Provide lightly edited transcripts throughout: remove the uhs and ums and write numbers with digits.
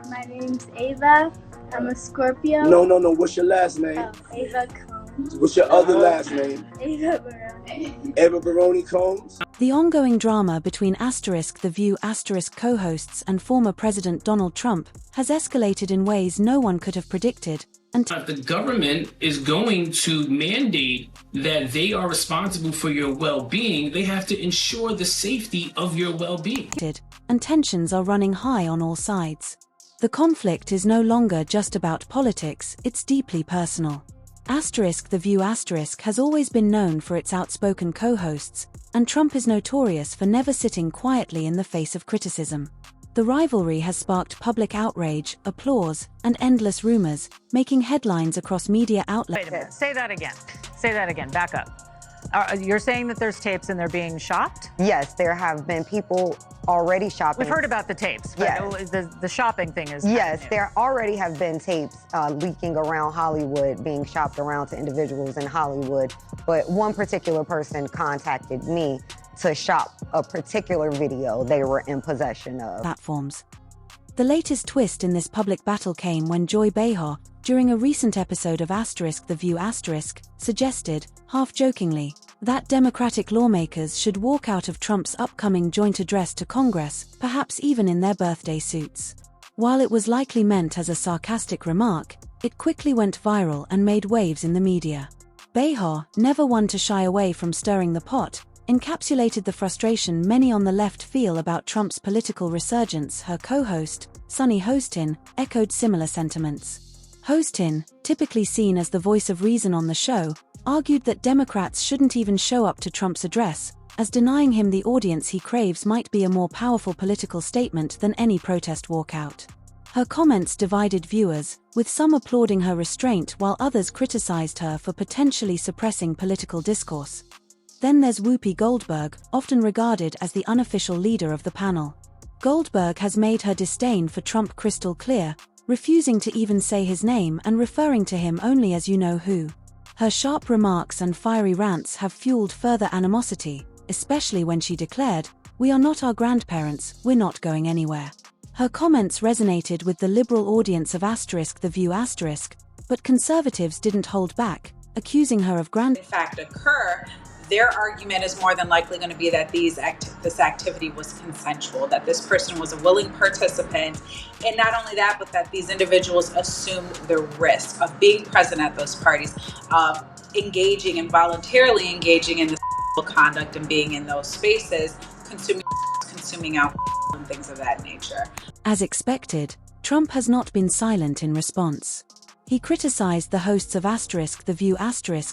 My name's Ava. I'm a Scorpio. No. What's your last name? Oh, Ava Combs. What's your other last name? Ava Baroni. Eva Baroni Combs? The ongoing drama between The View co-hosts and former President Donald Trump has escalated in ways no one could have predicted. If the government is going to mandate that they are responsible for your well-being, they have to ensure the safety of your well-being. And tensions are running high on all sides. The conflict is no longer just about politics, it's deeply personal. The View has always been known for its outspoken co-hosts, and Trump is notorious for never sitting quietly in the face of criticism. The rivalry has sparked public outrage, applause, and endless rumors, making headlines across media outlets. Wait a minute, say that again. Say that again, back up. You're saying that there's tapes and they're being shopped? Yes, there have been people already shopping. We've heard about the tapes, but yes. The shopping thing is... Yes, there already have been tapes leaking around Hollywood, being shopped around to individuals in Hollywood, but one particular person contacted me to shop a particular video they were in possession of. Platforms. The latest twist in this public battle came when Joy Behar, during a recent episode of The View suggested, half-jokingly, that Democratic lawmakers should walk out of Trump's upcoming joint address to Congress, perhaps even in their birthday suits. While it was likely meant as a sarcastic remark, it quickly went viral and made waves in the media. Behar, never one to shy away from stirring the pot, encapsulated the frustration many on the left feel about Trump's political resurgence. Her co-host, Sunny Hostin, echoed similar sentiments. Hostin, typically seen as the voice of reason on the show, argued that Democrats shouldn't even show up to Trump's address, as denying him the audience he craves might be a more powerful political statement than any protest walkout. Her comments divided viewers, with some applauding her restraint while others criticized her for potentially suppressing political discourse. Then there's Whoopi Goldberg, often regarded as the unofficial leader of the panel. Goldberg has made her disdain for Trump crystal clear, refusing to even say his name and referring to him only as you-know-who. Her sharp remarks and fiery rants have fueled further animosity, especially when she declared, "We are not our grandparents, we're not going anywhere." Her comments resonated with the liberal audience of The View but conservatives didn't hold back, accusing her of in fact occur, their argument is more than likely going to be that this activity was consensual, that this person was a willing participant, and not only that, but that these individuals assumed the risk of being present at those parties, engaging and voluntarily engaging in this conduct and being in those spaces, consuming alcohol and things of that nature. As expected, Trump has not been silent in response. He criticized the hosts of The View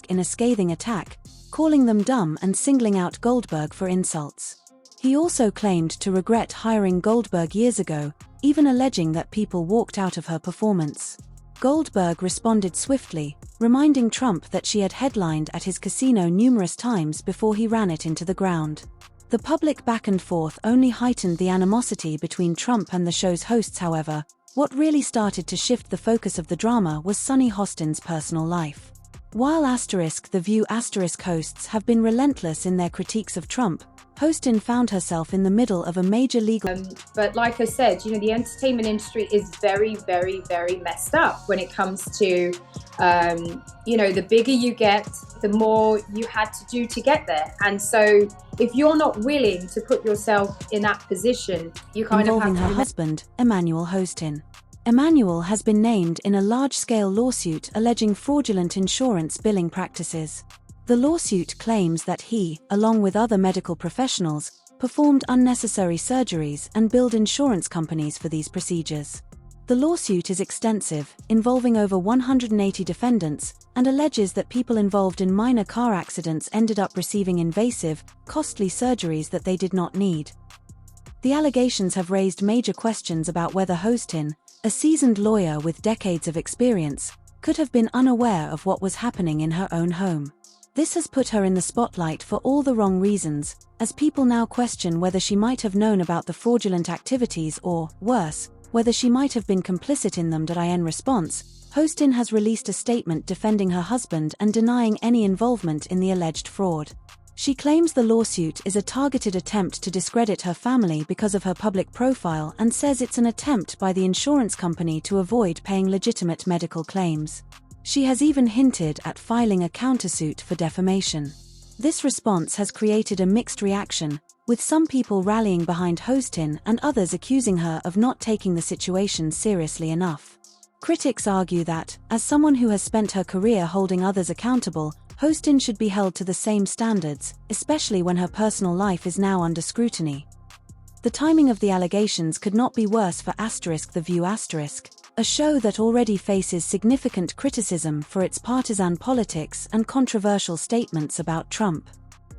in a scathing attack, calling them dumb and singling out Goldberg for insults. He also claimed to regret hiring Goldberg years ago, even alleging that people walked out of her performance. Goldberg responded swiftly, reminding Trump that she had headlined at his casino numerous times before he ran it into the ground. The public back and forth only heightened the animosity between Trump and the show's hosts. However, what really started to shift the focus of the drama was Sunny Hostin's personal life. While The View hosts have been relentless in their critiques of Trump, Hostin found herself in the middle of a major legal... But like I said, the entertainment industry is very, very, very messed up when it comes to, the bigger you get, the more you had to do to get there. And so if you're not willing to put yourself in that position, you kind of have to... Involving her husband, Emmanuel Hostin. Emmanuel has been named in a large-scale lawsuit alleging fraudulent insurance billing practices. The lawsuit claims that he, along with other medical professionals, performed unnecessary surgeries and billed insurance companies for these procedures. The lawsuit is extensive, involving over 180 defendants, and alleges that people involved in minor car accidents ended up receiving invasive, costly surgeries that they did not need. The allegations have raised major questions about whether Hostin, a seasoned lawyer with decades of experience, could have been unaware of what was happening in her own home. This has put her in the spotlight for all the wrong reasons, as people now question whether she might have known about the fraudulent activities or, worse, whether she might have been complicit in them. In response, Hostin has released a statement defending her husband and denying any involvement in the alleged fraud. She claims the lawsuit is a targeted attempt to discredit her family because of her public profile and says it's an attempt by the insurance company to avoid paying legitimate medical claims. She has even hinted at filing a countersuit for defamation. This response has created a mixed reaction, with some people rallying behind Hostin and others accusing her of not taking the situation seriously enough. Critics argue that, as someone who has spent her career holding others accountable, Hostin should be held to the same standards, especially when her personal life is now under scrutiny. The timing of the allegations could not be worse for *TheView*, a show that already faces significant criticism for its partisan politics and controversial statements about Trump.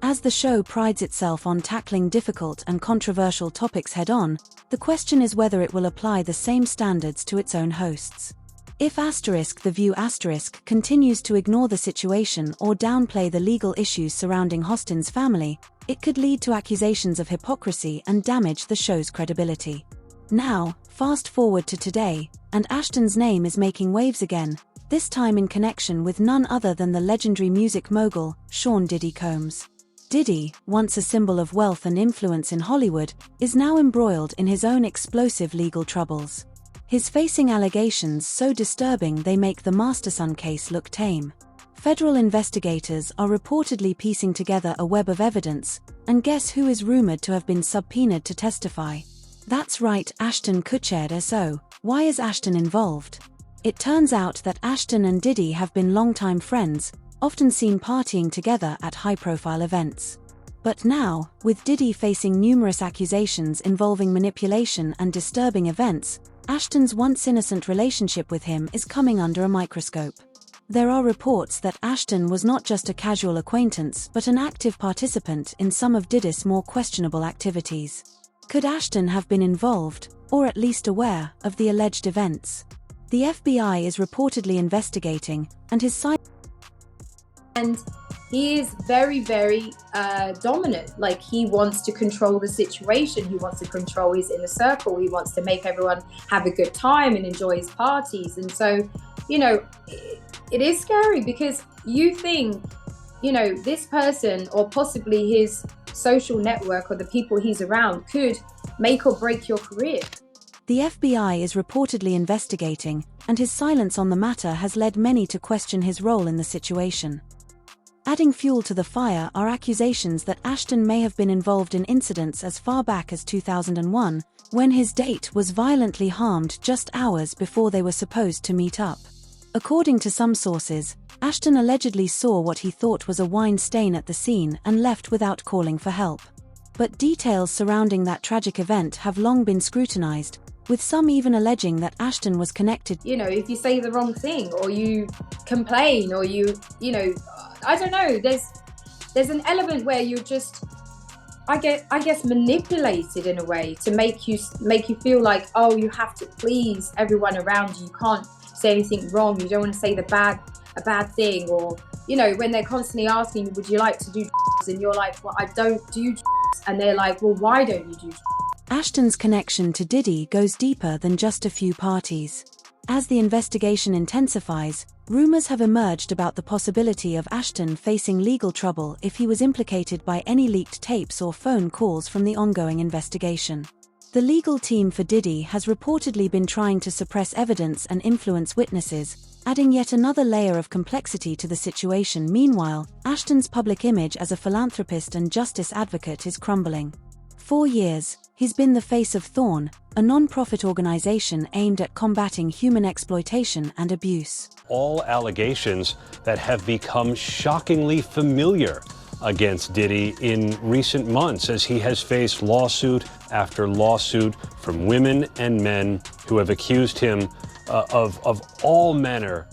As the show prides itself on tackling difficult and controversial topics head-on, the question is whether it will apply the same standards to its own hosts. If *TheView* continues to ignore the situation or downplay the legal issues surrounding Hostin's family, it could lead to accusations of hypocrisy and damage the show's credibility. Now, fast forward to today, and Ashton's name is making waves again, this time in connection with none other than the legendary music mogul, Sean Diddy Combs. Diddy, once a symbol of wealth and influence in Hollywood, is now embroiled in his own explosive legal troubles. He's facing allegations so disturbing they make the Masterson case look tame. Federal investigators are reportedly piecing together a web of evidence, and guess who is rumored to have been subpoenaed to testify? That's right, Ashton Kutcher. So, why is Ashton involved? It turns out that Ashton and Diddy have been longtime friends, often seen partying together at high-profile events. But now, with Diddy facing numerous accusations involving manipulation and disturbing events, Ashton's once innocent relationship with him is coming under a microscope. There are reports that Ashton was not just a casual acquaintance but an active participant in some of Diddy's more questionable activities. Could Ashton have been involved, or at least aware, of the alleged events? The FBI is reportedly investigating, and his side. And he is very, very dominant. Like, he wants to control the situation. He wants to control his inner circle. He wants to make everyone have a good time and enjoy his parties. And so, it is scary because you think, this person or possibly his social network or the people he's around could make or break your career. The FBI is reportedly investigating, and his silence on the matter has led many to question his role in the situation. Adding fuel to the fire are accusations that Ashton may have been involved in incidents as far back as 2001, when his date was violently harmed just hours before they were supposed to meet up. According to some sources, Ashton allegedly saw what he thought was a wine stain at the scene and left without calling for help. But details surrounding that tragic event have long been scrutinized, with some even alleging that Ashton was connected. If you say the wrong thing or you complain or I don't know, there's an element where you're just, I guess manipulated in a way to make you feel like, oh, you have to please everyone around you. You can't say anything wrong. You don't want to say a bad thing, or when they're constantly asking, would you like to do drugs? And you're like, well, I don't do drugs. And they're like, well, why don't you do drugs? Ashton's connection to Diddy goes deeper than just a few parties. As the investigation intensifies, rumors have emerged about the possibility of Ashton facing legal trouble if he was implicated by any leaked tapes or phone calls from the ongoing investigation. The legal team for Diddy has reportedly been trying to suppress evidence and influence witnesses, adding yet another layer of complexity to the situation. Meanwhile, Ashton's public image as a philanthropist and justice advocate is crumbling. For years, he's been the face of Thorn, a non-profit organization aimed at combating human exploitation and abuse. All allegations that have become shockingly familiar against Diddy in recent months, as he has faced lawsuit after lawsuit from women and men who have accused him of all manner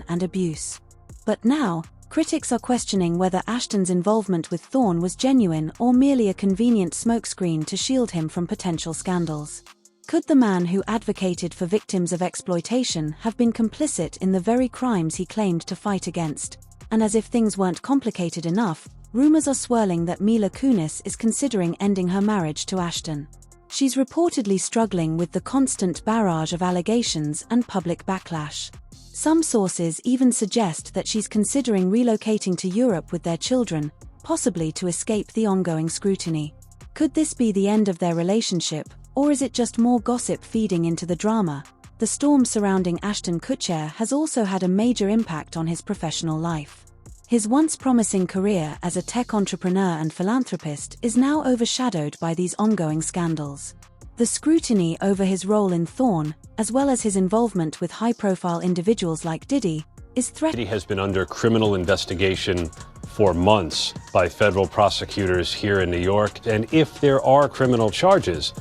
and abuse. But now, critics are questioning whether Ashton's involvement with Thorn was genuine or merely a convenient smokescreen to shield him from potential scandals. Could the man who advocated for victims of exploitation have been complicit in the very crimes he claimed to fight against? And as if things weren't complicated enough, rumors are swirling that Mila Kunis is considering ending her marriage to Ashton. She's reportedly struggling with the constant barrage of allegations and public backlash. Some sources even suggest that she's considering relocating to Europe with their children, possibly to escape the ongoing scrutiny. Could this be the end of their relationship, or is it just more gossip feeding into the drama? The storm surrounding Ashton Kutcher has also had a major impact on his professional life. His once promising career as a tech entrepreneur and philanthropist is now overshadowed by these ongoing scandals. The scrutiny over his role in Thorn, as well as his involvement with high-profile individuals like Diddy, is threatening. Diddy has been under criminal investigation for months by federal prosecutors here in New York. And if there are criminal charges,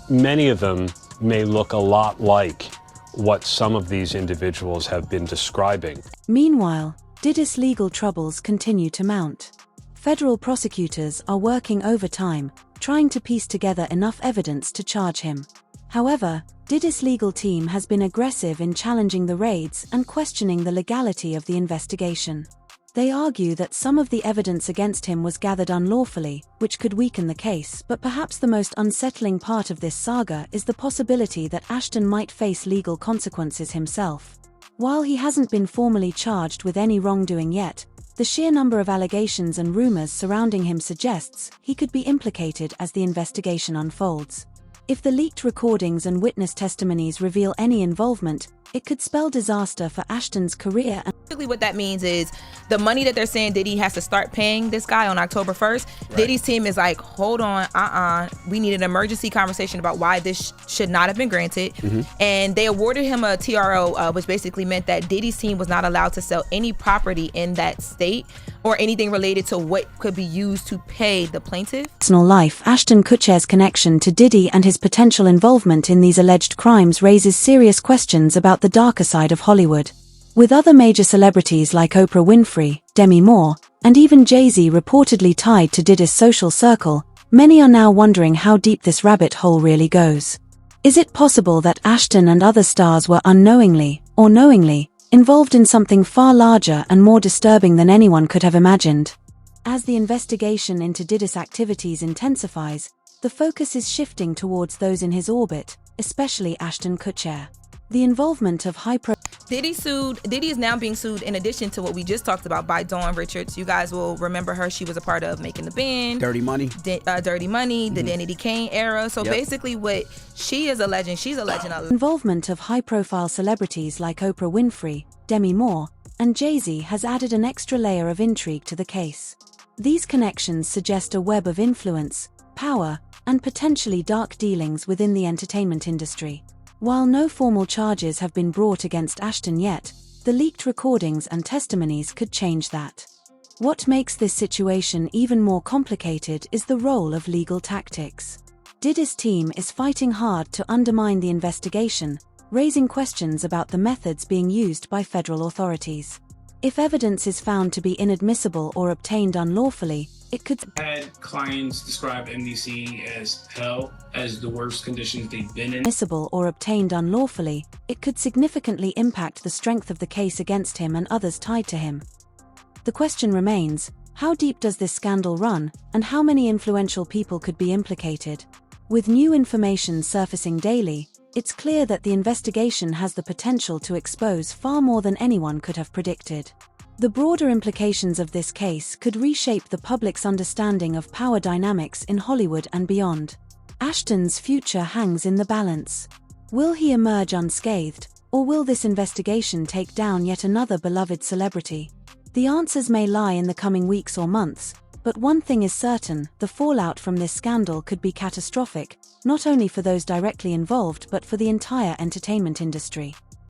many of them may look a lot like what some of these individuals have been describing. Meanwhile, Diddy's legal troubles continue to mount. Federal prosecutors are working overtime, trying to piece together enough evidence to charge him. However, Diddy's legal team has been aggressive in challenging the raids and questioning the legality of the investigation. They argue that some of the evidence against him was gathered unlawfully, which could weaken the case, but perhaps the most unsettling part of this saga is the possibility that Ashton might face legal consequences himself. While he hasn't been formally charged with any wrongdoing yet, the sheer number of allegations and rumors surrounding him suggests he could be implicated as the investigation unfolds. If the leaked recordings and witness testimonies reveal any involvement, it could spell disaster for Ashton's career. Basically what that means is the money that they're saying Diddy has to start paying this guy on October 1st, right. Diddy's team is like, hold on, we need an emergency conversation about why this should not have been granted. And they awarded him a TRO, which basically meant that Diddy's team was not allowed to sell any property in that state or anything related to what could be used to pay the plaintiff. Personal life. Ashton Kutcher's connection to Diddy and his potential involvement in these alleged crimes raises serious questions about the darker side of Hollywood. With other major celebrities like Oprah Winfrey, Demi Moore, and even Jay-Z reportedly tied to Diddy's social circle, many are now wondering how deep this rabbit hole really goes. Is it possible that Ashton and other stars were unknowingly, or knowingly, involved in something far larger and more disturbing than anyone could have imagined? As the investigation into Diddy's activities intensifies, the focus is shifting towards those in his orbit, especially Ashton Kutcher. The involvement of Diddy is now being sued in addition to what we just talked about by Dawn Richards. You guys will remember her. She was a part of Making the Band, Dirty Money, the Danny Kane era. So basically what she is alleging, she's alleging involvement of high-profile celebrities like Oprah Winfrey, Demi Moore, and Jay-Z has added an extra layer of intrigue to the case. These connections suggest a web of influence, power, and potentially dark dealings within the entertainment industry. While no formal charges have been brought against Ashton yet, the leaked recordings and testimonies could change that. What makes this situation even more complicated is the role of legal tactics. Diddy's team is fighting hard to undermine the investigation, raising questions about the methods being used by federal authorities. If evidence is found to be inadmissible or obtained unlawfully, it could had clients describe MDC as hell, as the worst conditions they've been in. Admissible or obtained unlawfully, it could significantly impact the strength of the case against him and others tied to him. The question remains, how deep does this scandal run, and how many influential people could be implicated? With new information surfacing daily, it's clear that the investigation has the potential to expose far more than anyone could have predicted. The broader implications of this case could reshape the public's understanding of power dynamics in Hollywood and beyond. Ashton's future hangs in the balance. Will he emerge unscathed, or will this investigation take down yet another beloved celebrity? The answers may lie in the coming weeks or months, but one thing is certain: the fallout from this scandal could be catastrophic, not only for those directly involved but for the entire entertainment industry.